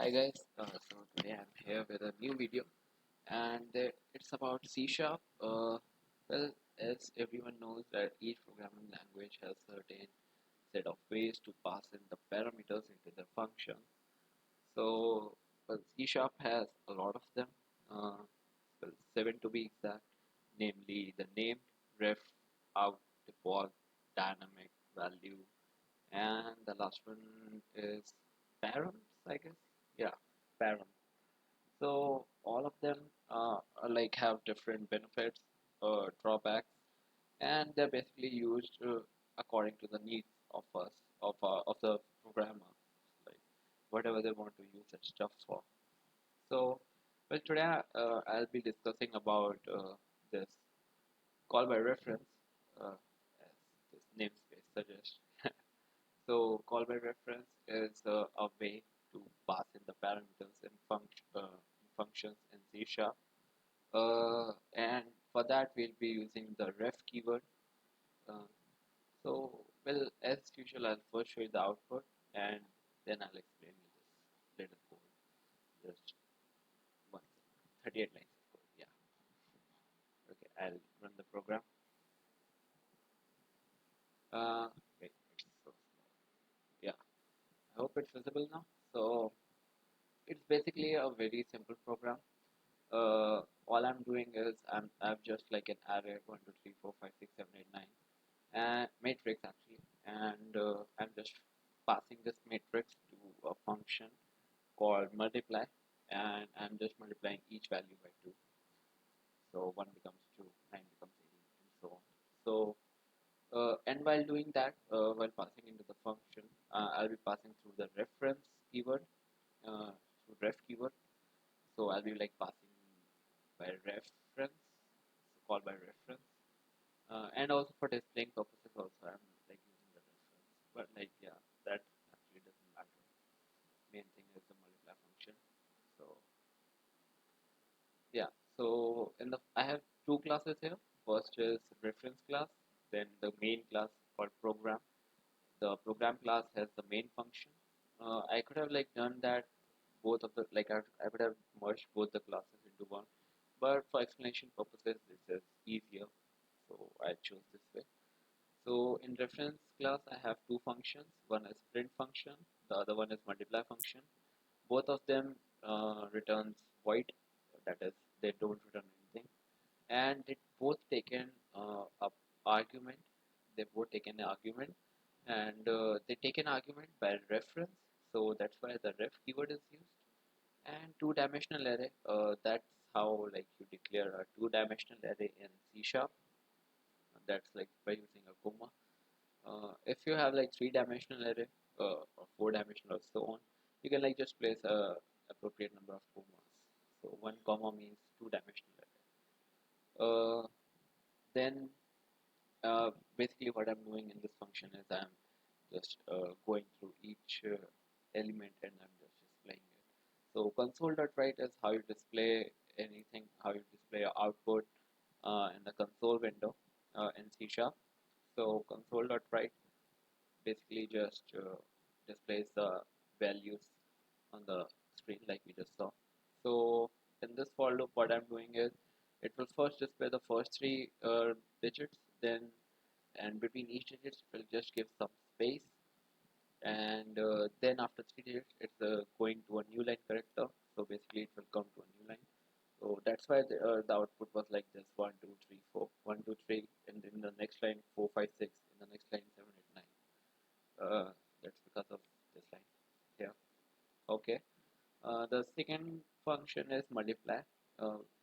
Hi guys, so today I'm here with a new video and it's about C Sharp. Well, as everyone knows that each programming language has certain set of ways to pass in the parameters into the function. So, well, C Sharp has a lot of them, uh, well, 7 to be exact, namely the name, ref, out, default, dynamic, value, and the last one is params, I guess. Yeah, params. So all of them like have different benefits, drawbacks, and they're basically used according to the needs of us, of the programmer, like whatever they want to use that stuff for. So, well, today I'll be discussing about this call by reference, as this namespace suggests. So call by reference is a way to pass in the parameters in functions in C Sharp. And for that we'll be using the ref keyword. Uh, well, as usual, I'll first show you the output and then I'll explain you this little code. Just one second. 38 lines of code. Yeah. Okay, I'll run the program. Wait, it's so slow. Yeah, I hope it's visible now. So it's basically a very simple program. All I'm doing is I've just like an array 1, 2, 3, 4, 5, 6, 7, 8, 9 and matrix actually, and I'm just passing this matrix to a function called multiply, and I'm just multiplying each value by 2. So 1 becomes 2, 9 becomes 18, and so on. So and while doing that, while passing into the function, I'll be passing through the reference keyword, through ref keyword. So I'll be like passing by reference, so call by reference, and also for displaying purposes also I'm like using the reference. But like yeah, that actually doesn't matter. Main thing is the multiply function. So yeah, so in the I have two classes here. First is reference class, then the main class called program. The program class has the main function. I could have like done that both of the like I would have merged both the classes into one, but for explanation purposes this is easier, so I chose this way. So in reference class I have two functions. One is print function, the other one is multiply function. Both of them returns void, that is they don't return anything, and it both taken up argument. They both take an argument, and they take an argument by reference. So that's why the ref keyword is used. And two-dimensional array. That's how like you declare a two-dimensional array in C Sharp. That's like by using a comma. If you have like three-dimensional array or four-dimensional or so on, you can like just place a appropriate number of commas. So one comma means two-dimensional array. Then basically what I'm doing in this function is I'm just going through each element and I'm just displaying it. So console.write is how you display anything, how you display your output in the console window in C Sharp. So console.write basically just displays the values on the screen like we just saw. So in this for loop, what I'm doing is it will first display the first three digits, then and between each digit it will just give some space, and then after three digits it's going to a new line character. So basically it will come to a new line. So that's why the output was like this: 1, 2, 3, 4, 1, 2, 3, and in the next line 4, 5, 6, in the next line 7, 8, 9. That's because of this line here. Okay. The second function is multiply.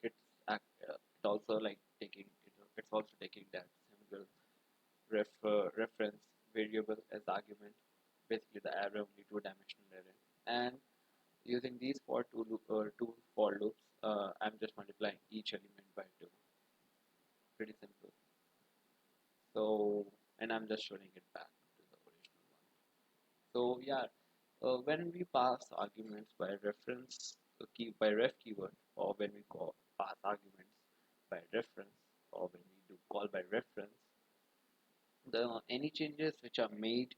It's it also like taking it's also taking that single reference variable as argument, basically the array, only two-dimensional array. And using these two for loops, I'm just multiplying each element by 2. Pretty simple. So, and I'm just showing it back to the original one. So yeah, when we pass arguments by reference key by ref keyword, or when we call pass arguments by reference, or when we do call by reference, the any changes which are made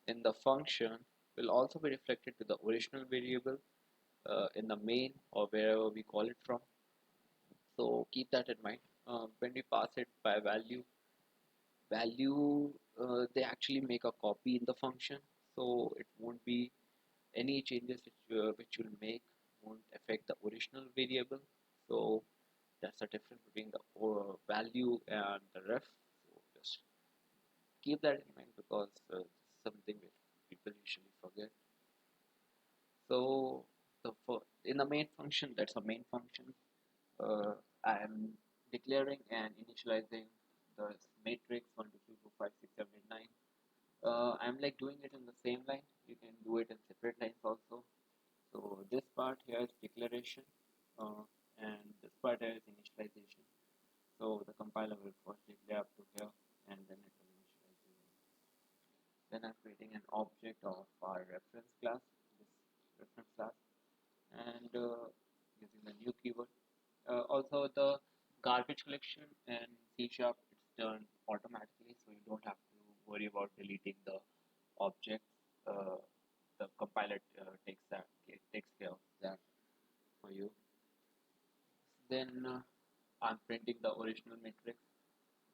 in the function will also be reflected to the original variable, in the main or wherever we call it from. So keep that in mind. When we pass it by value, they actually make a copy in the function, so it won't be any changes which you'll make won't affect the original variable. So that's the difference between the value and the ref. So just keep that in mind because it's something which people usually forget. So in the main function, that's a main function. I am declaring and initializing the matrix 1, 2, 3, 4, 5, 6, 7, 8, 9. I'm like doing it in the same line. You can do it in separate lines also. So this part here is declaration, and this part here is initialization. So the compiler will first declare up to here, and then it will initialize the matrix. Then I'm creating an object of our reference class, this reference class, and using the new keyword. Also, the garbage collection in C Sharp it's done automatically, so you don't have to worry about deleting the objects. The compiler takes care of that for you. Then I'm printing the original matrix.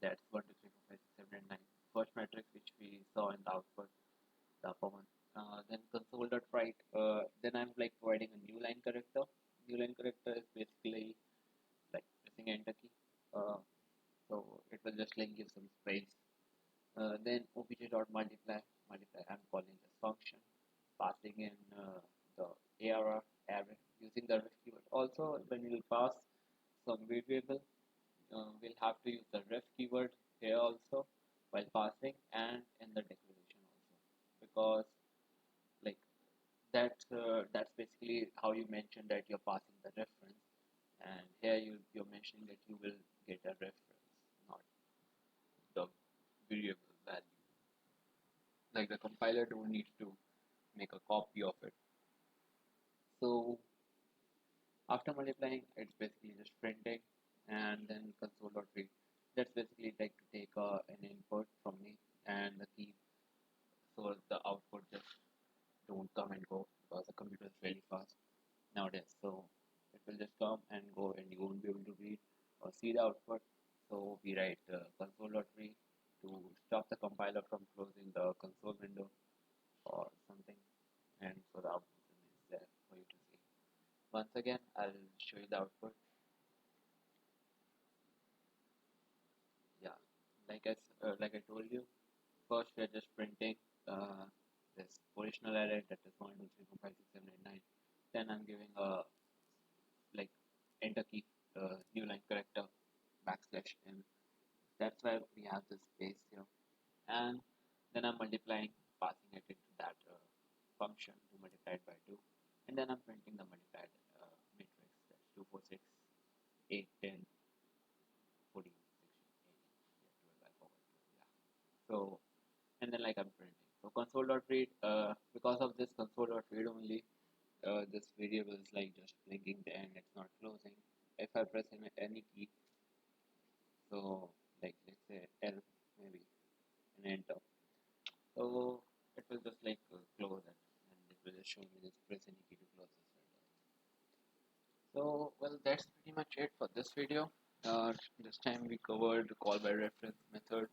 That's 1, 2, 3, 4, 5, 6, 7, and 9. First matrix which we saw in the output, the upper one. Then console.write. Then I'm like providing a new line character. New line character is basically like pressing enter key. Uh, so it will just like give some space. Then multiply. I'm calling this function, passing in the ARR array using the ref keyword. Also, when we will pass some variable, we'll have to use the ref keyword here also while passing and in the declaration also, because like that's basically how you mention that you're passing the reference, and here you're mentioning that you will get a reference, not the variable value. Like the compiler don't need to make a copy of it. So after multiplying, it's basically just printing and then console.read. That's basically like to take an input from me and the key, so the output just don't come and go because the computer is really fast nowadays. So it will just come and go and you won't be able to read or see the output. So we write console.read to stop the compiler from closing the console window or something, and so the output remains there for you to see. Once again, I'll show you the output. Yeah, like I told you, first we're just printing uh, this original array, that is 1, 2, 3, 4, 5, 6, 7, 8, 9. Then I'm giving a like enter key, new line character, backslash n. That's why we have this space here. And then I'm multiplying, passing it into that function to multiply it by 2. And then I'm printing the multiplied matrix, that's 2, 4, 6, 8, 10, 14, 16, 18, yeah, 12, I forgot 12, yeah. So, and then like I'm printing. So console.read, because of this console.read only, this variable is like just blinking there and it's not closing. If I press any key, so like let's say L maybe, and enter, so it will just like close it, and it will just show me this press any key to close this window. So well, that's pretty much it for this video. This time we covered the call by reference method,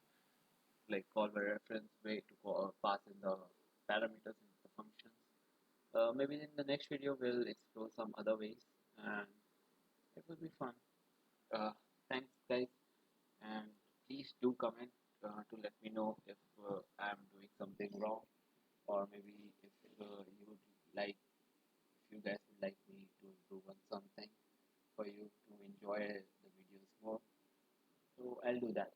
like call by reference way to pass in the parameters in the functions. Maybe in the next video we'll explore some other ways, and it will be fun. Thanks guys, and please do comment to let me know if I'm doing something wrong, or maybe if you would like, if you guys would like me to improve on something for you to enjoy the videos more. So I'll do that.